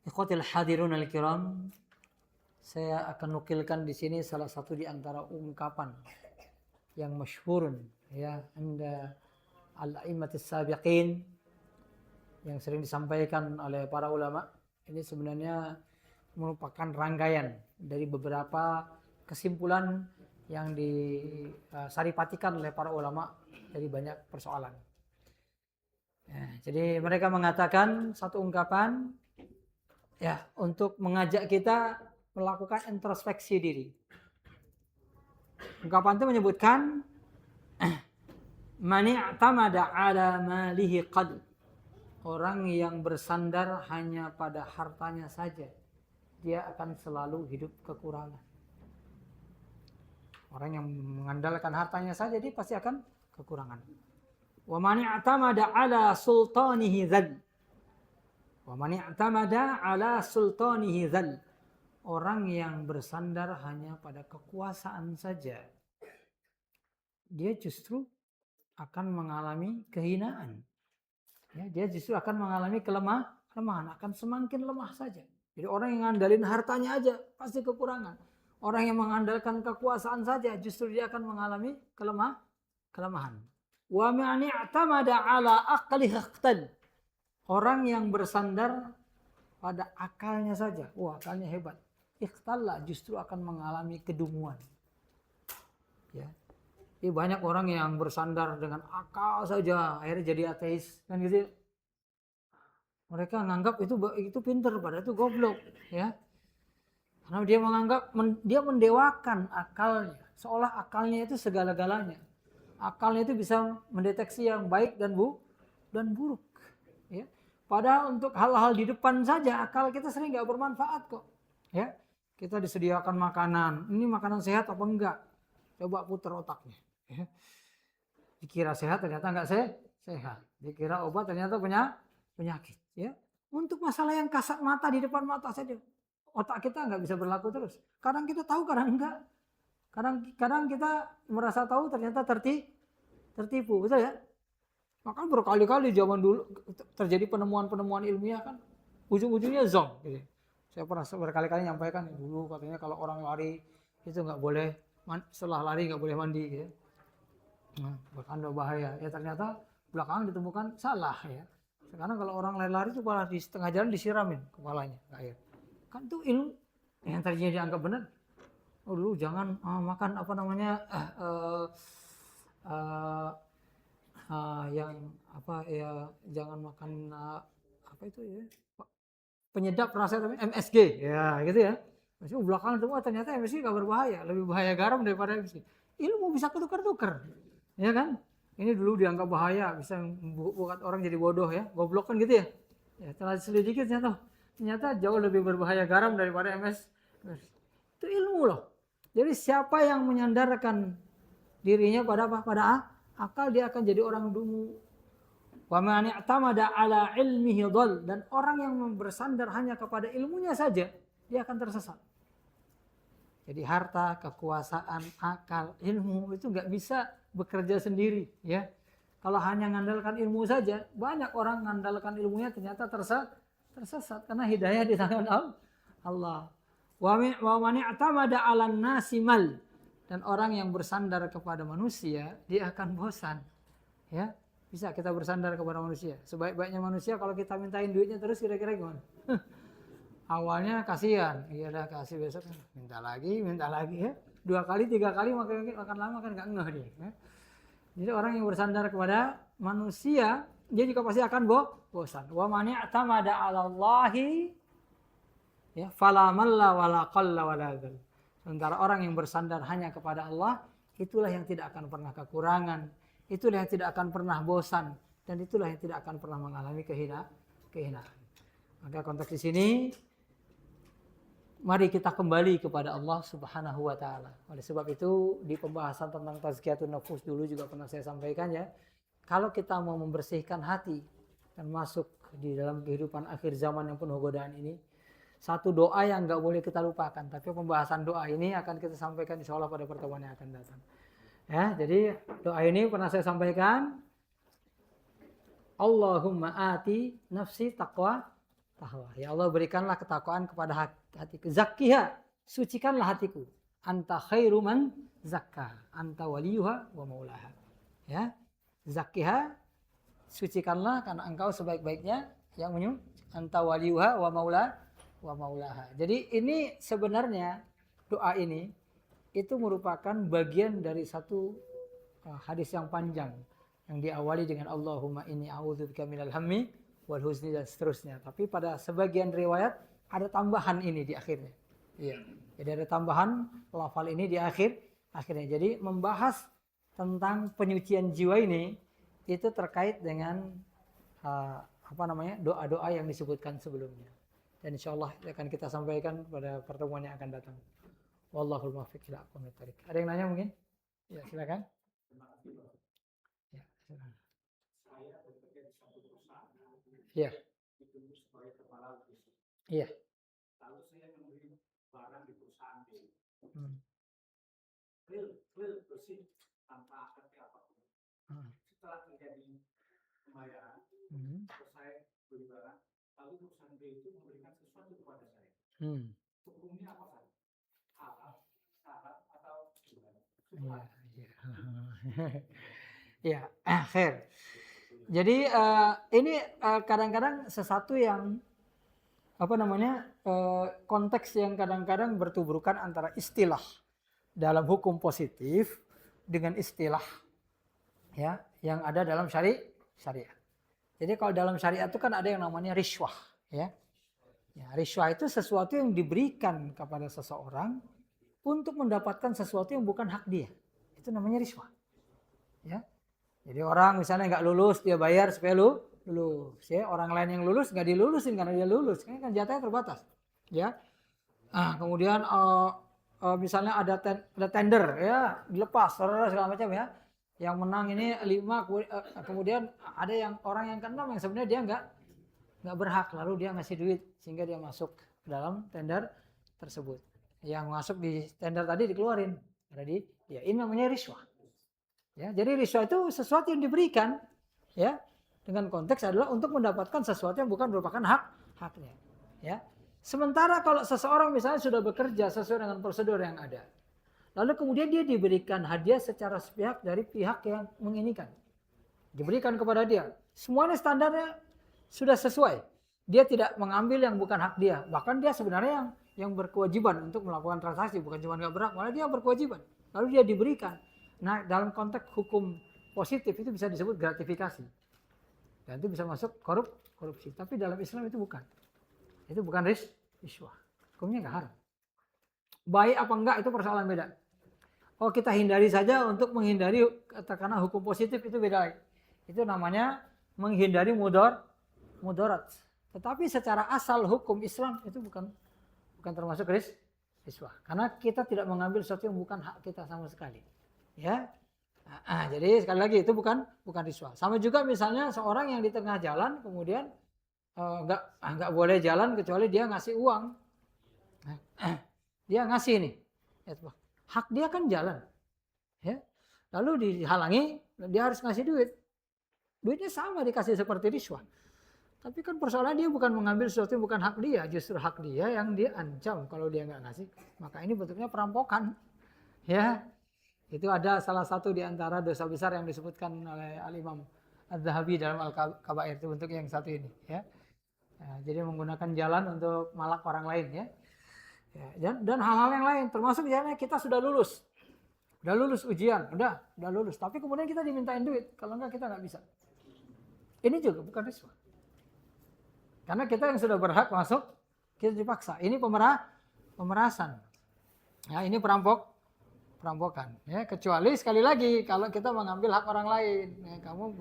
Ikhwatil hadirun al-kiram, saya akan nukilkan di sini salah satu di antara ungkapan yang masyhurun ya anda al-a'immatis sabiqin yang sering disampaikan oleh para ulama. Ini sebenarnya merupakan rangkaian dari beberapa kesimpulan yang disaripatikan oleh para ulama dari banyak persoalan. Ya, jadi mereka mengatakan satu ungkapan ya untuk mengajak kita melakukan introspeksi diri. Ungkapan itu menyebutkan man i'tamada ala malihi qad, orang yang bersandar hanya pada hartanya saja, dia akan selalu hidup kekurangan. Orang yang mengandalkan hartanya saja dia pasti akan kekurangan. Wa man i'tamada ala sultanihi dzal. Wa man i'tamada ala sultanihi dzal. Orang yang bersandar hanya pada kekuasaan saja, dia justru akan mengalami kehinaan. Ya, dia justru akan mengalami kelemahan, akan semakin lemah saja. Jadi orang yang ngandalin hartanya aja pasti kekurangan. Orang yang mengandalkan kekuasaan saja justru dia akan mengalami kelemahan. Wa man i'tamada ala aqlihi iqtal. Orang yang bersandar pada akalnya saja, wah akalnya hebat, iqtalla justru akan mengalami kedunguan. Ya. Jadi banyak orang yang bersandar dengan akal saja akhirnya jadi ateis kan gitu. Mereka menganggap itu pintar padahal itu goblok ya. Karena dia menganggap dia mendewakan akalnya, seolah akalnya itu segala-galanya. Akalnya itu bisa mendeteksi yang baik dan buruk. Ya. Padahal untuk hal-hal di depan saja akal kita sering nggak bermanfaat kok. Ya, kita disediakan makanan, ini makanan sehat apa enggak? Coba putar otaknya. Ya. Dikira sehat ternyata nggak sehat. Dikira obat ternyata punya penyakit. Ya. Untuk masalah yang kasat mata di depan mata saja. otak kita nggak bisa berlaku terus. Kadang kita tahu, kadang enggak. Kadang kita merasa tahu ternyata tertipu, betul ya? Maka berkali-kali zaman dulu terjadi penemuan-penemuan ilmiah kan, ujung-ujungnya zonk. Gitu. Saya pernah berkali-kali nyampaikan dulu katanya kalau orang lari itu nggak boleh, setelah lari nggak boleh mandi. Gitu. Nah, bahkan bahaya. Ya ternyata belakangan ditemukan salah ya. Sekarang kalau orang lari-lari itu malah di setengah jalan disiramin kepalanya air. Kan itu ilmu yang tadinya dianggap benar. Oh dulu jangan makan apa namanya yang apa ya, jangan makan apa itu ya, penyedap rasa MSG ya gitu ya. Masih belakangan itu ternyata MSG nggak berbahaya, lebih bahaya garam daripada MSG. Ilmu bisa tukar-tukar, ya kan? Ini dulu dianggap bahaya, bisa buat orang jadi bodoh ya, goblok kan gitu ya. Ya setelah selidiki ternyata jauh lebih berbahaya garam daripada MSG. Itu ilmu loh. Jadi siapa yang menyandarkan dirinya pada apa? Pada akal, dia akan jadi orang dungu. Wa man i'tamada ala ilmihi dhal, dan orang yang bersandar hanya kepada ilmunya saja, dia akan tersesat. Jadi harta, kekuasaan, akal, ilmu itu nggak bisa bekerja sendiri, ya. Kalau hanya mengandalkan ilmu saja, banyak orang mengandalkan ilmunya ternyata tersesat karena hidayah di tangan Allah. Wa man i'tamada 'alan nasi mal, dan orang yang bersandar kepada manusia dia akan bosan. Ya, bisa kita bersandar kepada manusia. Sebaik-baiknya manusia kalau kita mintain duitnya terus kira-kira gimana? Awalnya kasihan, iya dah kasih, besok minta lagi ya. 2 kali 3 kali makan lama kan enggak ngeh dia, ya. Jadi orang yang bersandar kepada manusia dia juga pasti akan bosan. Wa man i'tamada 'ala Allahi ya fala malla wala qalla wala dzal. Sementara orang yang bersandar hanya kepada Allah, itulah yang tidak akan pernah kekurangan, itulah yang tidak akan pernah bosan, dan itulah yang tidak akan pernah mengalami kehinaan. Maka konteks di sini, mari kita kembali kepada Allah Subhanahu wa taala. Oleh sebab itu, di pembahasan tentang tazkiyatun nufus dulu juga pernah saya sampaikan ya. Kalau kita mau membersihkan hati dan masuk di dalam kehidupan akhir zaman yang penuh godaan ini, satu doa yang nggak boleh kita lupakan. Tapi pembahasan doa ini akan kita sampaikan insya Allah pada pertemuan yang akan datang. Ya, jadi doa ini pernah saya sampaikan. Allahumma ati nafsi taqwa. Ya Allah, berikanlah ketakwaan kepada hatiku. Zakkiha, sucikanlah hatiku. Anta khairu man zakka. Anta waliyuha wa maulaha. Ya, zakkiha, sucikanlah karena engkau sebaik-baiknya yang menyuci. Anta waliyuha wa maulaha. Jadi ini sebenarnya doa ini itu merupakan bagian dari satu hadis yang panjang yang diawali dengan Allahumma inni a'udzubika minal hammi wal huzni dan seterusnya. Tapi pada sebagian riwayat ada tambahan ini di akhirnya. Iya. Jadi ada tambahan lafal ini di akhirnya. Jadi membahas tentang penyucian jiwa ini itu terkait dengan doa-doa yang disebutkan sebelumnya. Dan insyaallah akan kita sampaikan pada pertemuan yang akan datang. Wallahul muwaffiq ila aqwamit thoriq. Ada yang nanya mungkin? Ya, silakan. Ya, silakan. Saya bekerja di satu perusahaan. Iya. Ditunjuk sebagai kepala bisnis. Iya. Lalu saya membeli barang di perusahaan ini. Real bersih tanpa akad apapun. Setelah terjadi pembayaran, selesai beli barang, lalu perusahaan B itu memberikan sesuatu kepada saya. Hukumnya apa saja? Halal, syarat, atau gimana? Ya, khair. Jadi ini kadang-kadang sesuatu yang konteks yang kadang-kadang bertuburkan antara istilah dalam hukum positif dengan istilah ya yang ada dalam syariat. Jadi kalau dalam syariat itu kan ada yang namanya riswah, ya. Ya, riswah itu sesuatu yang diberikan kepada seseorang untuk mendapatkan sesuatu yang bukan hak dia. Itu namanya riswah. Ya. Jadi orang misalnya nggak lulus, dia bayar supaya lulus. Ya. Orang lain yang lulus nggak dilulusin karena dia lulus, kan jatahnya terbatas. Ya. Nah, kemudian misalnya ada tender, ya dilepas, segala macam ya. Yang menang ini 5, kemudian ada yang orang yang ke-6 yang sebenarnya dia nggak berhak, lalu dia ngasih duit sehingga dia masuk dalam tender tersebut. Yang masuk di tender tadi dikeluarin. Jadi ya ini namanya riswah. Ya, jadi riswah itu sesuatu yang diberikan, ya, dengan konteks adalah untuk mendapatkan sesuatu yang bukan merupakan haknya. Ya. Sementara kalau seseorang misalnya sudah bekerja sesuai dengan prosedur yang ada, lalu kemudian dia diberikan hadiah secara sepihak dari pihak yang menginginkan, diberikan kepada dia, semuanya standarnya sudah sesuai. Dia tidak mengambil yang bukan hak dia, bahkan dia sebenarnya yang berkewajiban untuk melakukan transaksi, bukan cuma nggak berhak, malah dia berkewajiban. Lalu dia diberikan. Nah, dalam konteks hukum positif itu bisa disebut gratifikasi. Dan itu bisa masuk korupsi. Tapi dalam Islam itu bukan. Itu bukan riswah. Hukumnya nggak haram. Baik apa enggak itu persoalan beda. Oh, kita hindari saja untuk menghindari katakanlah hukum positif itu beda. Itu namanya menghindari mudarat. Tetapi secara asal hukum Islam itu bukan termasuk riswah. Karena kita tidak mengambil sesuatu yang bukan hak kita sama sekali. Ya, jadi sekali lagi itu bukan riswah. Sama juga misalnya seorang yang di tengah jalan kemudian nggak boleh jalan kecuali dia ngasih uang. Dia ngasih nih, hak dia kan jalan, ya. Lalu dihalangi, dia harus ngasih duit. Duitnya sama dikasih seperti riswah. Tapi kan persoalan dia bukan mengambil sesuatu yang bukan hak dia, justru hak dia yang dia ancam kalau dia nggak ngasih. Maka ini bentuknya perampokan, ya. Itu ada salah satu di antara dosa besar yang disebutkan oleh Al-Imam Az-Zahabi dalam Al-Kabair, itu bentuk yang satu ini, ya. Jadi menggunakan jalan untuk malak orang lain, ya. Dan hal-hal yang lain, termasuk misalnya kita sudah lulus ujian, udah lulus, tapi kemudian kita dimintain duit, kalau enggak kita nggak bisa. Ini juga bukan riswah. Karena kita yang sudah berhak masuk, kita dipaksa. Ini pemerasan. Ya, ini perampokan, ya. Kecuali sekali lagi kalau kita mengambil hak orang lain, ya, kamu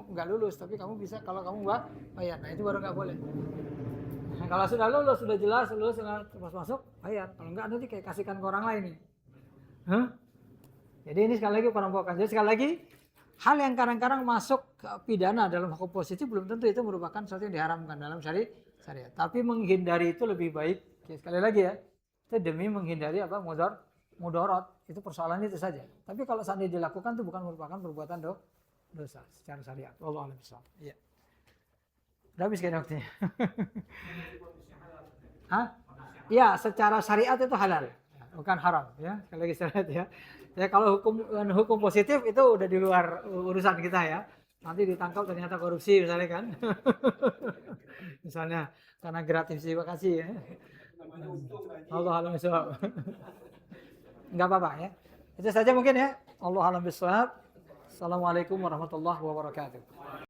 nggak lulus tapi kamu bisa kalau kamu bayar, nah itu baru nggak boleh. Nah, kalau sudah lulus, sudah jelas lulus, pas masuk bayar, kalau nggak nanti kayak kasihkan ke orang lain nih. Jadi ini sekali lagi perampokan. Jadi sekali lagi hal yang kadang-kadang masuk ke pidana dalam hukum positif belum tentu itu merupakan sesuatu yang diharamkan dalam syariat. Tapi menghindari itu lebih baik. Ya, sekali lagi ya, itu demi menghindari mudarat. Itu persoalan itu saja. Tapi kalau seandainya dilakukan itu bukan merupakan perbuatan dosa secara syariat. Wallahu a'lam bishawab. Iya. Udah habis kayaknya waktunya. Hah? Iya, secara syariat itu halal, bukan haram, ya. Sekali lagi syariat, ya. Ya kalau hukum positif itu udah di luar urusan kita, ya. Nanti ditangkap ternyata korupsi misalnya kan. Misalnya karena gratifikasi, ya. Allah a'lam bishawab. Enggak apa-apa, ya. Itu saja mungkin, ya. Allah a'lam bishawab. Assalamualaikum warahmatullahi wabarakatuh.